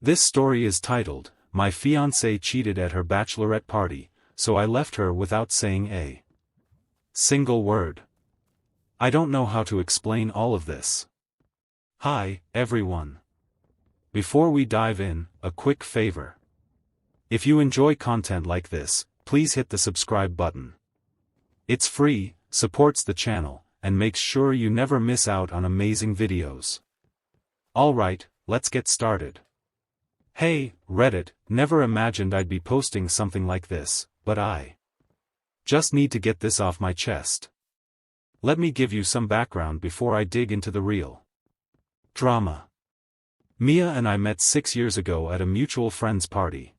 This story is titled, "My Fiancée Cheated at Her Bachelorette Party, So I Left Her Without Saying a Single Word." I don't know how to explain all of this. Hi, everyone. Before we dive in, a quick favor. If you enjoy content like this, please hit the subscribe button. It's free, supports the channel, and makes sure you never miss out on amazing videos. Alright, let's get started. Hey, Reddit, never imagined I'd be posting something like this, but I just need to get this off my chest. Let me give you some background before I dig into the real drama. Mia and I met 6 years ago at a mutual friend's party.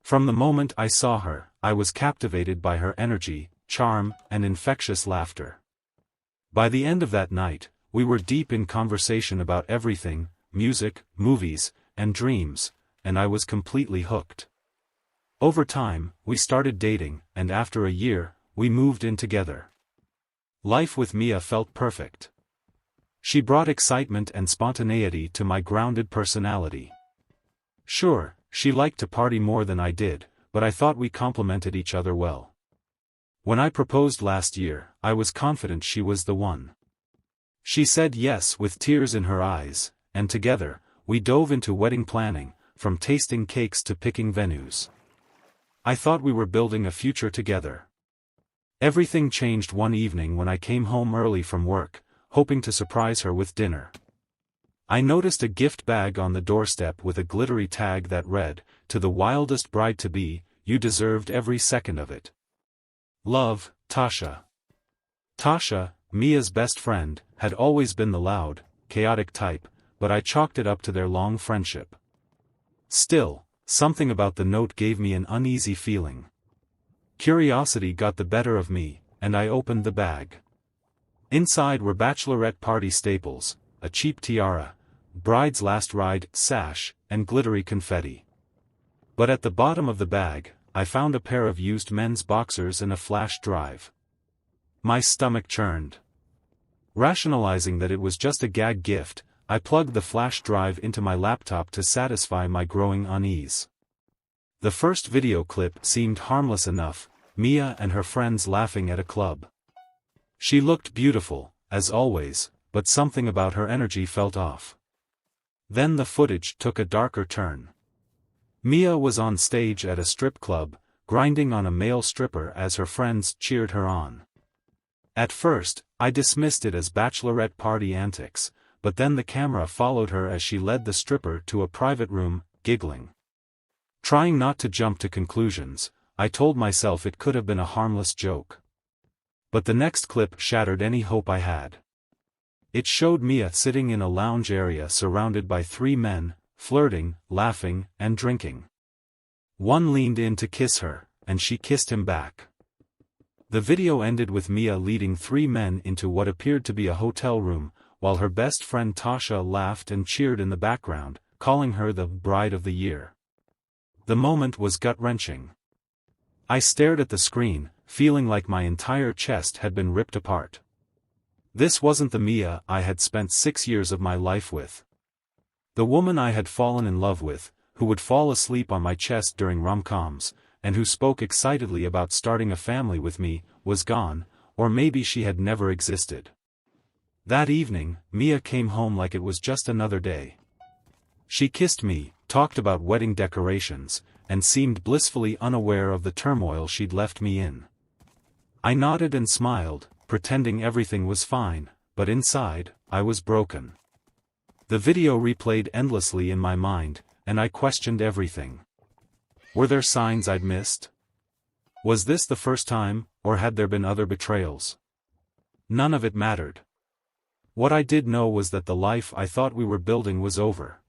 From the moment I saw her, I was captivated by her energy, charm, and infectious laughter. By the end of that night, we were deep in conversation about everything, music, movies, and dreams, and I was completely hooked. Over time, we started dating, and after a year, we moved in together. Life with Mia felt perfect. She brought excitement and spontaneity to my grounded personality. Sure, she liked to party more than I did, but I thought we complemented each other well. When I proposed last year, I was confident she was the one. She said yes with tears in her eyes, and together, we dove into wedding planning, from tasting cakes to picking venues. I thought we were building a future together. Everything changed one evening when I came home early from work, hoping to surprise her with dinner. I noticed a gift bag on the doorstep with a glittery tag that read, "To the wildest bride-to-be, you deserved every second of it. Love, Tasha." Tasha, Mia's best friend, had always been the loud, chaotic type, but I chalked it up to their long friendship. Still, something about the note gave me an uneasy feeling. Curiosity got the better of me, and I opened the bag. Inside were bachelorette party staples, a cheap tiara, bride's last ride sash, and glittery confetti. But at the bottom of the bag, I found a pair of used men's boxers and a flash drive. My stomach churned. Rationalizing that it was just a gag gift, I plugged the flash drive into my laptop to satisfy my growing unease. The first video clip seemed harmless enough, Mia and her friends laughing at a club. She looked beautiful, as always, but something about her energy felt off. Then the footage took a darker turn. Mia was on stage at a strip club, grinding on a male stripper as her friends cheered her on. At first, I dismissed it as bachelorette party antics, but then the camera followed her as she led the stripper to a private room, giggling. Trying not to jump to conclusions, I told myself it could have been a harmless joke. But the next clip shattered any hope I had. It showed Mia sitting in a lounge area surrounded by 3 men, flirting, laughing, and drinking. One leaned in to kiss her, and she kissed him back. The video ended with Mia leading 3 men into what appeared to be a hotel room, while her best friend Tasha laughed and cheered in the background, calling her the bride of the year. The moment was gut-wrenching. I stared at the screen, feeling like my entire chest had been ripped apart. This wasn't the Mia I had spent 6 years of my life with. The woman I had fallen in love with, who would fall asleep on my chest during rom-coms, and who spoke excitedly about starting a family with me, was gone, or maybe she had never existed. That evening, Mia came home like it was just another day. She kissed me, talked about wedding decorations, and seemed blissfully unaware of the turmoil she'd left me in. I nodded and smiled, pretending everything was fine, but inside, I was broken. The video replayed endlessly in my mind, and I questioned everything. Were there signs I'd missed? Was this the first time, or had there been other betrayals? None of it mattered. What I did know was that the life I thought we were building was over.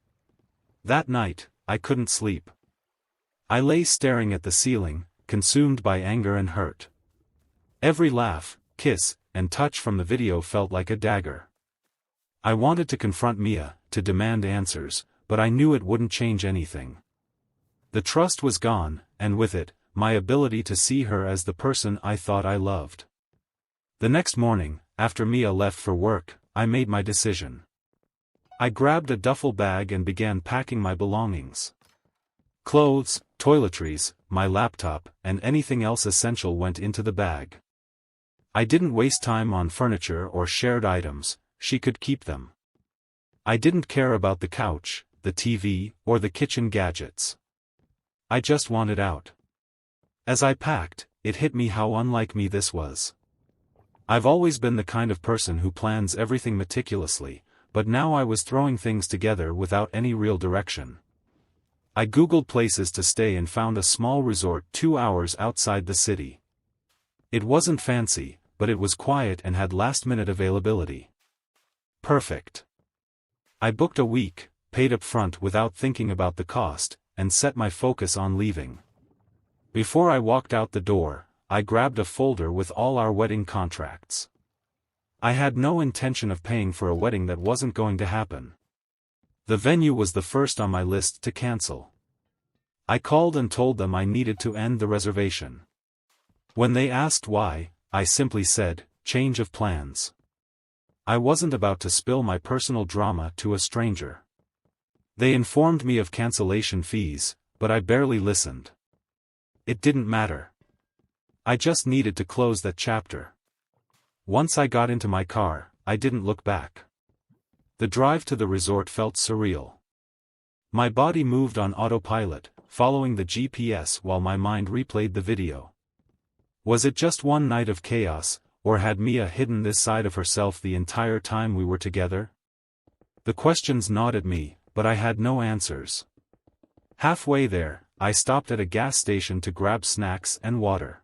That night, I couldn't sleep. I lay staring at the ceiling, consumed by anger and hurt. Every laugh, kiss, and touch from the video felt like a dagger. I wanted to confront Mia, to demand answers, but I knew it wouldn't change anything. The trust was gone, and with it, my ability to see her as the person I thought I loved. The next morning, after Mia left for work, I made my decision. I grabbed a duffel bag and began packing my belongings. Clothes, toiletries, my laptop, and anything else essential went into the bag. I didn't waste time on furniture or shared items, she could keep them. I didn't care about the couch, the TV, or the kitchen gadgets. I just wanted out. As I packed, it hit me how unlike me this was. I've always been the kind of person who plans everything meticulously, but now I was throwing things together without any real direction. I googled places to stay and found a small resort 2 hours outside the city. It wasn't fancy, but it was quiet and had last-minute availability. Perfect. I booked a week, paid up front without thinking about the cost, and set my focus on leaving. Before I walked out the door, I grabbed a folder with all our wedding contracts. I had no intention of paying for a wedding that wasn't going to happen. The venue was the first on my list to cancel. I called and told them I needed to end the reservation. When they asked why, I simply said, change of plans. I wasn't about to spill my personal drama to a stranger. They informed me of cancellation fees, but I barely listened. It didn't matter. I just needed to close that chapter. Once I got into my car, I didn't look back. The drive to the resort felt surreal. My body moved on autopilot, following the GPS while my mind replayed the video. Was it just one night of chaos, or had Mia hidden this side of herself the entire time we were together? The questions gnawed at me, but I had no answers. Halfway there, I stopped at a gas station to grab snacks and water.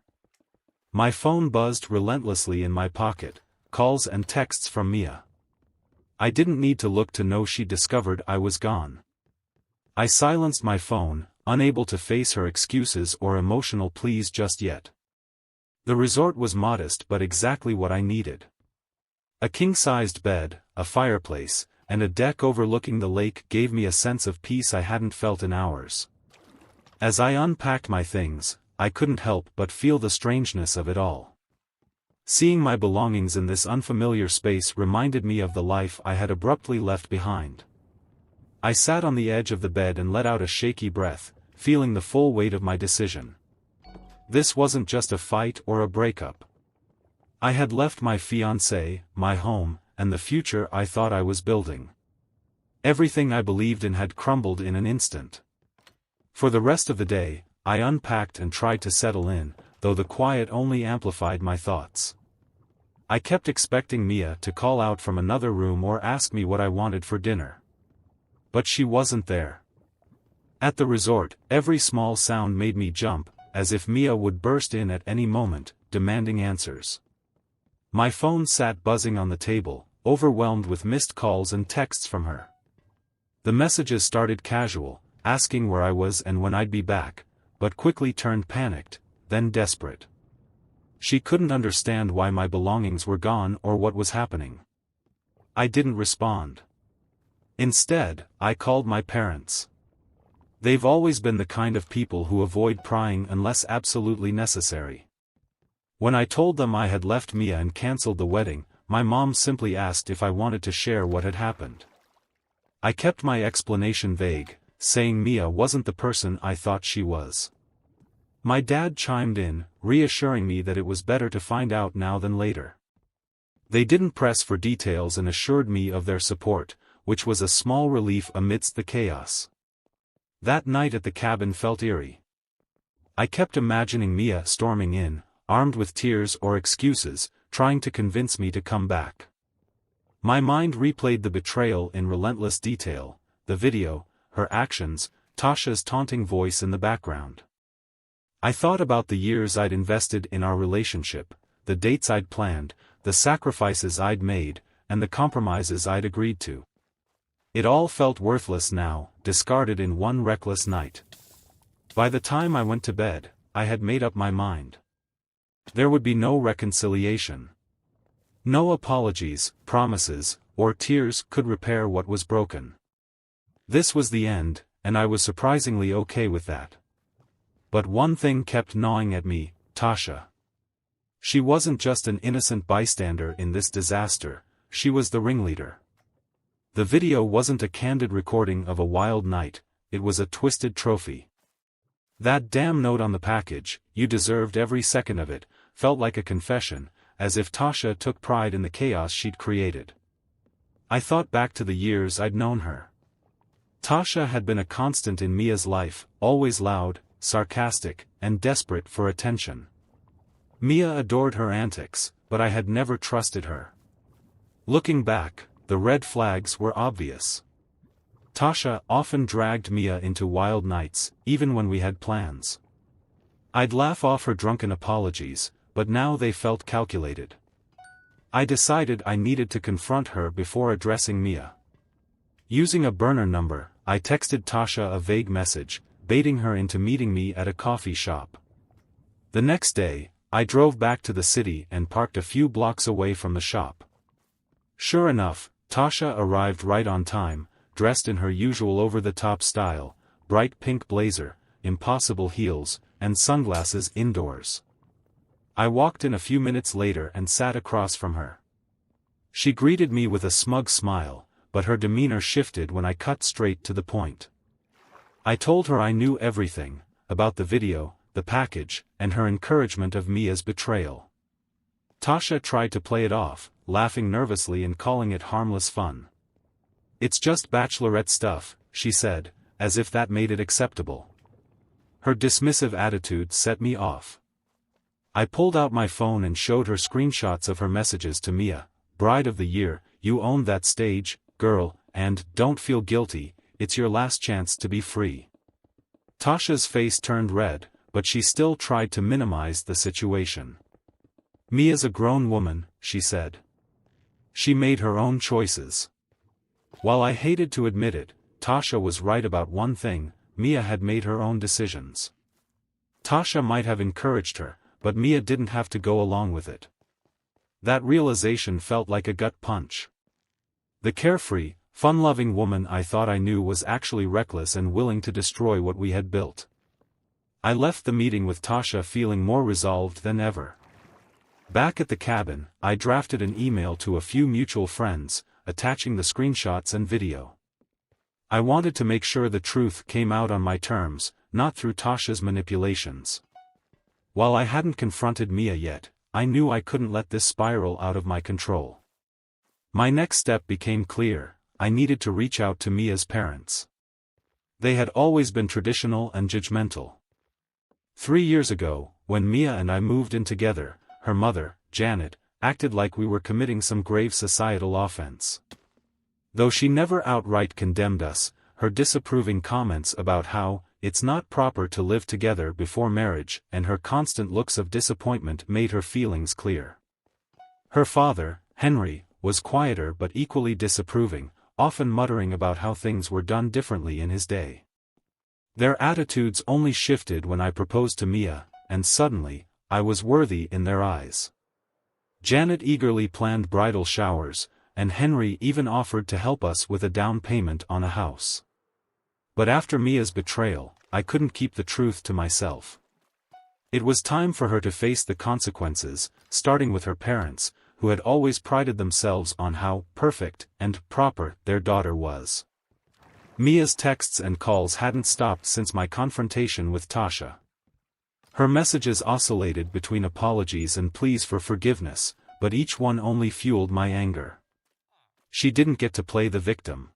My phone buzzed relentlessly in my pocket, calls and texts from Mia. I didn't need to look to know she discovered I was gone. I silenced my phone, unable to face her excuses or emotional pleas just yet. The resort was modest but exactly what I needed. A king-sized bed, a fireplace, and a deck overlooking the lake gave me a sense of peace I hadn't felt in hours. As I unpacked my things, I couldn't help but feel the strangeness of it all. Seeing my belongings in this unfamiliar space reminded me of the life I had abruptly left behind. I sat on the edge of the bed and let out a shaky breath, feeling the full weight of my decision. This wasn't just a fight or a breakup. I had left my fiancé, my home, and the future I thought I was building. Everything I believed in had crumbled in an instant. For the rest of the day, I unpacked and tried to settle in, though the quiet only amplified my thoughts. I kept expecting Mia to call out from another room or ask me what I wanted for dinner. But she wasn't there. At the resort, every small sound made me jump, as if Mia would burst in at any moment, demanding answers. My phone sat buzzing on the table, overwhelmed with missed calls and texts from her. The messages started casual, asking where I was and when I'd be back, but quickly turned panicked, then desperate. She couldn't understand why my belongings were gone or what was happening. I didn't respond. Instead, I called my parents. They've always been the kind of people who avoid prying unless absolutely necessary. When I told them I had left Mia and cancelled the wedding, my mom simply asked if I wanted to share what had happened. I kept my explanation vague, saying Mia wasn't the person I thought she was. My dad chimed in, reassuring me that it was better to find out now than later. They didn't press for details and assured me of their support, which was a small relief amidst the chaos. That night at the cabin felt eerie. I kept imagining Mia storming in, armed with tears or excuses, trying to convince me to come back. My mind replayed the betrayal in relentless detail, the video, her actions, Tasha's taunting voice in the background. I thought about the years I'd invested in our relationship, the dates I'd planned, the sacrifices I'd made, and the compromises I'd agreed to. It all felt worthless now, discarded in one reckless night. By the time I went to bed, I had made up my mind. There would be no reconciliation. No apologies, promises, or tears could repair what was broken. This was the end, and I was surprisingly okay with that. But one thing kept gnawing at me, Tasha. She wasn't just an innocent bystander in this disaster, she was the ringleader. The video wasn't a candid recording of a wild night, it was a twisted trophy. That damn note on the package, "You deserved every second of it," felt like a confession, as if Tasha took pride in the chaos she'd created. I thought back to the years I'd known her. Tasha had been a constant in Mia's life, always loud, sarcastic, and desperate for attention. Mia adored her antics, but I had never trusted her. Looking back, the red flags were obvious. Tasha often dragged Mia into wild nights, even when we had plans. I'd laugh off her drunken apologies, but now they felt calculated. I decided I needed to confront her before addressing Mia. Using a burner number, I texted Tasha a vague message, baiting her into meeting me at a coffee shop. The next day, I drove back to the city and parked a few blocks away from the shop. Sure enough, Tasha arrived right on time, dressed in her usual over-the-top style, bright pink blazer, impossible heels, and sunglasses indoors. I walked in a few minutes later and sat across from her. She greeted me with a smug smile, but her demeanor shifted when I cut straight to the point. I told her I knew everything, about the video, the package, and her encouragement of Mia's betrayal. Tasha tried to play it off, laughing nervously and calling it harmless fun. "It's just Bachelorette stuff," she said, as if that made it acceptable. Her dismissive attitude set me off. I pulled out my phone and showed her screenshots of her messages to Mia, "Bride of the Year, you owned that stage, girl," and "Don't feel guilty, it's your last chance to be free." Tasha's face turned red, but she still tried to minimize the situation. "Mia's a grown woman," she said. "She made her own choices." While I hated to admit it, Tasha was right about one thing: Mia had made her own decisions. Tasha might have encouraged her, but Mia didn't have to go along with it. That realization felt like a gut punch. The carefree, fun-loving woman I thought I knew was actually reckless and willing to destroy what we had built. I left the meeting with Tasha feeling more resolved than ever. Back at the cabin, I drafted an email to a few mutual friends, attaching the screenshots and video. I wanted to make sure the truth came out on my terms, not through Tasha's manipulations. While I hadn't confronted Mia yet, I knew I couldn't let this spiral out of my control. My next step became clear: I needed to reach out to Mia's parents. They had always been traditional and judgmental. 3 years ago, when Mia and I moved in together, her mother, Janet, acted like we were committing some grave societal offense. Though she never outright condemned us, her disapproving comments about how it's not proper to live together before marriage and her constant looks of disappointment made her feelings clear. Her father, Henry, was quieter but equally disapproving, often muttering about how things were done differently in his day. Their attitudes only shifted when I proposed to Mia, and suddenly, I was worthy in their eyes. Janet eagerly planned bridal showers, and Henry even offered to help us with a down payment on a house. But after Mia's betrayal, I couldn't keep the truth to myself. It was time for her to face the consequences, starting with her parents, who had always prided themselves on how perfect and proper their daughter was. Mia's texts and calls hadn't stopped since my confrontation with Tasha. Her messages oscillated between apologies and pleas for forgiveness, but each one only fueled my anger. She didn't get to play the victim.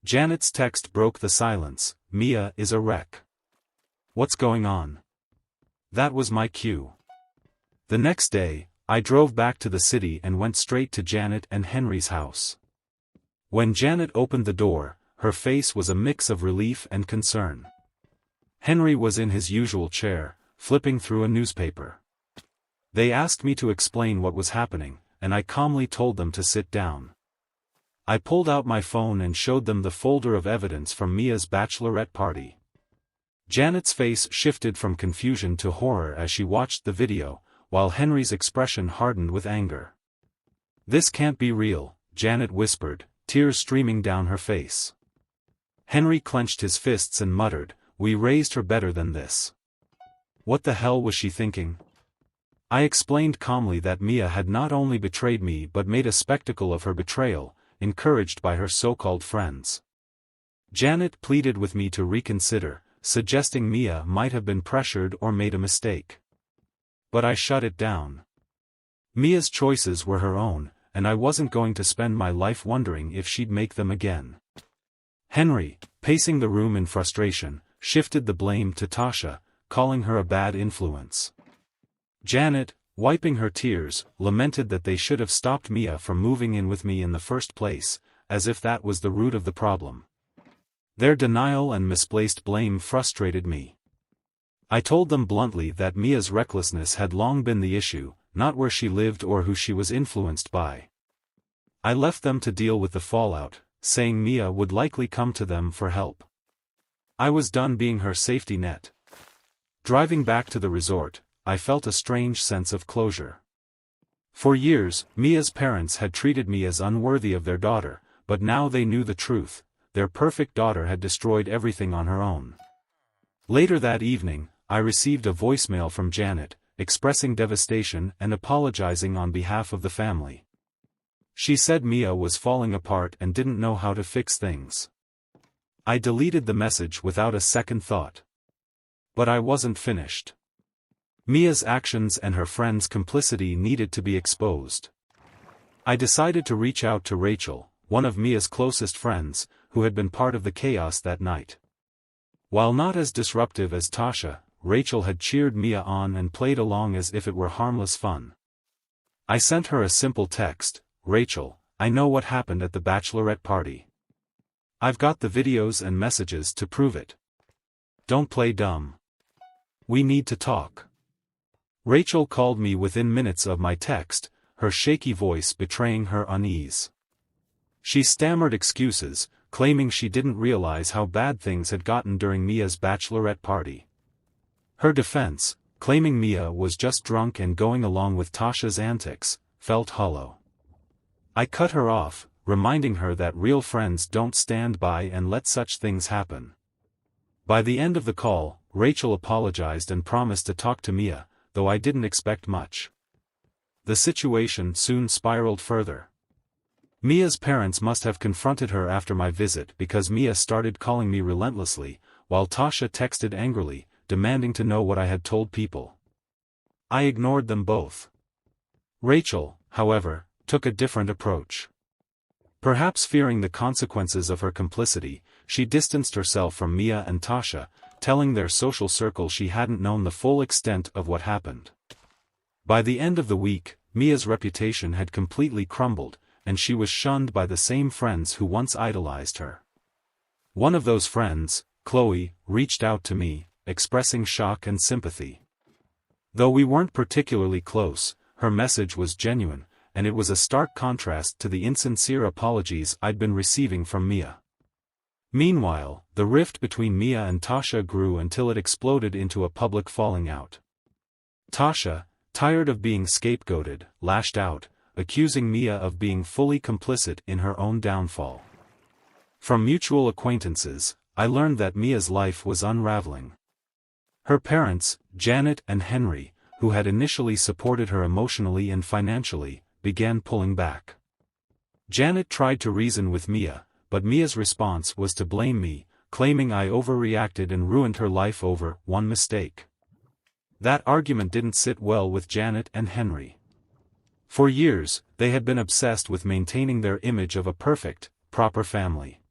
Janet's text broke the silence: "Mia is a wreck. What's going on?" That was my cue. The next day, I drove back to the city and went straight to Janet and Henry's house. When Janet opened the door, her face was a mix of relief and concern. Henry was in his usual chair, flipping through a newspaper. They asked me to explain what was happening, and I calmly told them to sit down. I pulled out my phone and showed them the folder of evidence from Mia's bachelorette party. Janet's face shifted from confusion to horror as she watched the video, while Henry's expression hardened with anger. "This can't be real," Janet whispered, tears streaming down her face. Henry clenched his fists and muttered, "We raised her better than this." What the hell was she thinking? I explained calmly that Mia had not only betrayed me but made a spectacle of her betrayal, encouraged by her so-called friends. Janet pleaded with me to reconsider, suggesting Mia might have been pressured or made a mistake. But I shut it down. Mia's choices were her own, and I wasn't going to spend my life wondering if she'd make them again. Henry, pacing the room in frustration, shifted the blame to Tasha, calling her a bad influence. Janet, wiping her tears, lamented that they should have stopped Mia from moving in with me in the first place, as if that was the root of the problem. Their denial and misplaced blame frustrated me. I told them bluntly that Mia's recklessness had long been the issue, not where she lived or who she was influenced by. I left them to deal with the fallout, saying Mia would likely come to them for help. I was done being her safety net. Driving back to the resort, I felt a strange sense of closure. For years, Mia's parents had treated me as unworthy of their daughter, but now they knew the truth: their perfect daughter had destroyed everything on her own. Later that evening, I received a voicemail from Janet, expressing devastation and apologizing on behalf of the family. She said Mia was falling apart and didn't know how to fix things. I deleted the message without a second thought. But I wasn't finished. Mia's actions and her friend's complicity needed to be exposed. I decided to reach out to Rachel, one of Mia's closest friends, who had been part of the chaos that night. While not as disruptive as Tasha, Rachel had cheered Mia on and played along as if it were harmless fun. I sent her a simple text: "Rachel, I know what happened at the bachelorette party. I've got the videos and messages to prove it. Don't play dumb. We need to talk." Rachel called me within minutes of my text, her shaky voice betraying her unease. She stammered excuses, claiming she didn't realize how bad things had gotten during Mia's bachelorette party. Her defense, claiming Mia was just drunk and going along with Tasha's antics, felt hollow. I cut her off, reminding her that real friends don't stand by and let such things happen. By the end of the call, Rachel apologized and promised to talk to Mia, though I didn't expect much. The situation soon spiraled further. Mia's parents must have confronted her after my visit because Mia started calling me relentlessly, while Tasha texted angrily, demanding to know what I had told people. I ignored them both. Rachel, however, took a different approach. Perhaps fearing the consequences of her complicity, she distanced herself from Mia and Tasha, telling their social circle she hadn't known the full extent of what happened. By the end of the week, Mia's reputation had completely crumbled, and she was shunned by the same friends who once idolized her. One of those friends, Chloe, reached out to me, expressing shock and sympathy. Though we weren't particularly close, her message was genuine, and it was a stark contrast to the insincere apologies I'd been receiving from Mia. Meanwhile, the rift between Mia and Tasha grew until it exploded into a public falling out. Tasha, tired of being scapegoated, lashed out, accusing Mia of being fully complicit in her own downfall. From mutual acquaintances, I learned that Mia's life was unraveling. Her parents, Janet and Henry, who had initially supported her emotionally and financially, began pulling back. Janet tried to reason with Mia, but Mia's response was to blame me, claiming I overreacted and ruined her life over one mistake. That argument didn't sit well with Janet and Henry. For years, they had been obsessed with maintaining their image of a perfect, proper family.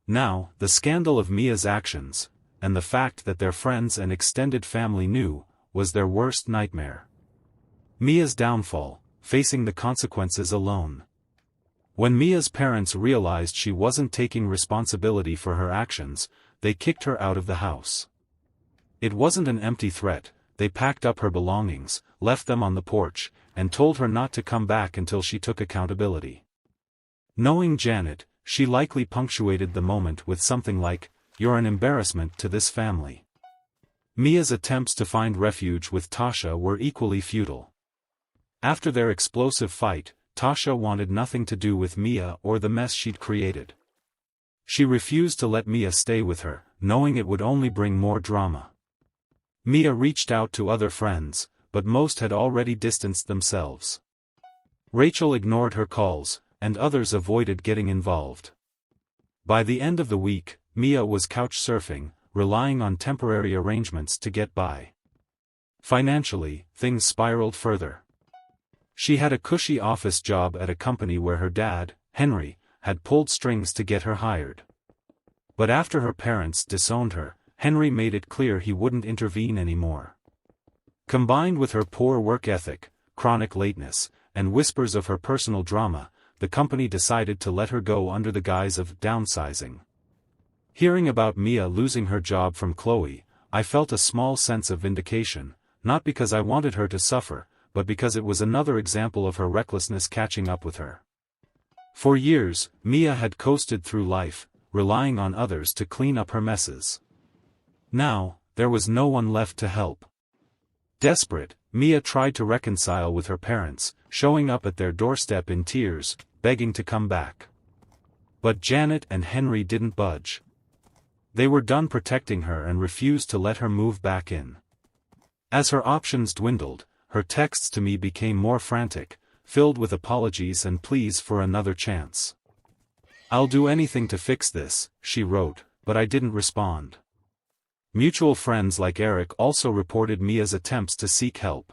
Now, the scandal of Mia's actions, and the fact that their friends and extended family knew, was their worst nightmare. Mia's downfall, facing the consequences alone. When Mia's parents realized she wasn't taking responsibility for her actions, they kicked her out of the house. It wasn't an empty threat. They packed up her belongings, left them on the porch, and told her not to come back until she took accountability. Knowing Janet, she likely punctuated the moment with something like, "You're an embarrassment to this family." Mia's attempts to find refuge with Tasha were equally futile. After their explosive fight, Tasha wanted nothing to do with Mia or the mess she'd created. She refused to let Mia stay with her, knowing it would only bring more drama. Mia reached out to other friends, but most had already distanced themselves. Rachel ignored her calls, and others avoided getting involved. By the end of the week, Mia was couch surfing, relying on temporary arrangements to get by. Financially, things spiraled further. She had a cushy office job at a company where her dad, Henry, had pulled strings to get her hired. But after her parents disowned her, Henry made it clear he wouldn't intervene anymore. Combined with her poor work ethic, chronic lateness, and whispers of her personal drama, the company decided to let her go under the guise of downsizing. Hearing about Mia losing her job from Chloe, I felt a small sense of vindication, not because I wanted her to suffer, but because it was another example of her recklessness catching up with her. For years, Mia had coasted through life, relying on others to clean up her messes. Now, there was no one left to help. Desperate, Mia tried to reconcile with her parents, showing up at their doorstep in tears, begging to come back. But Janet and Henry didn't budge. They were done protecting her and refused to let her move back in. As her options dwindled, her texts to me became more frantic, filled with apologies and pleas for another chance. "I'll do anything to fix this," she wrote, but I didn't respond. Mutual friends like Eric also reported Mia's attempts to seek help.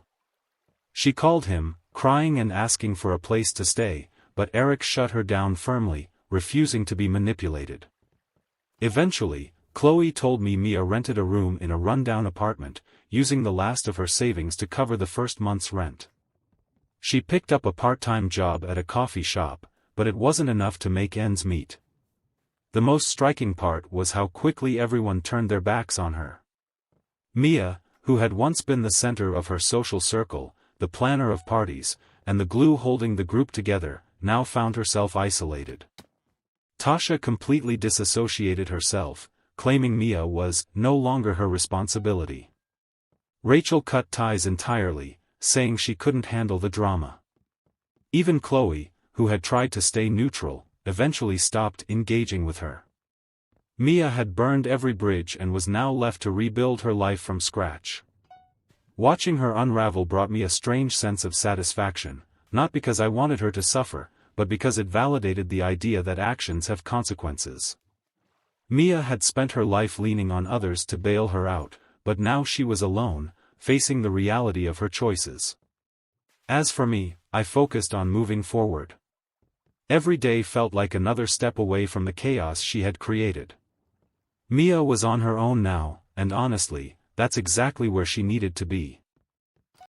She called him, crying and asking for a place to stay, but Eric shut her down firmly, refusing to be manipulated. Eventually, Chloe told me Mia rented a room in a rundown apartment, using the last of her savings to cover the first month's rent. She picked up a part-time job at a coffee shop, but it wasn't enough to make ends meet. The most striking part was how quickly everyone turned their backs on her. Mia, who had once been the center of her social circle, the planner of parties, and the glue holding the group together, now found herself isolated. Tasha completely disassociated herself, claiming Mia was no longer her responsibility. Rachel cut ties entirely, saying she couldn't handle the drama. Even Chloe, who had tried to stay neutral, eventually stopped engaging with her. Mia had burned every bridge and was now left to rebuild her life from scratch. Watching her unravel brought me a strange sense of satisfaction, not because I wanted her to suffer, but because it validated the idea that actions have consequences. Mia had spent her life leaning on others to bail her out, but now she was alone, facing the reality of her choices. As for me, I focused on moving forward. Every day felt like another step away from the chaos she had created. Mia was on her own now, and honestly, that's exactly where she needed to be.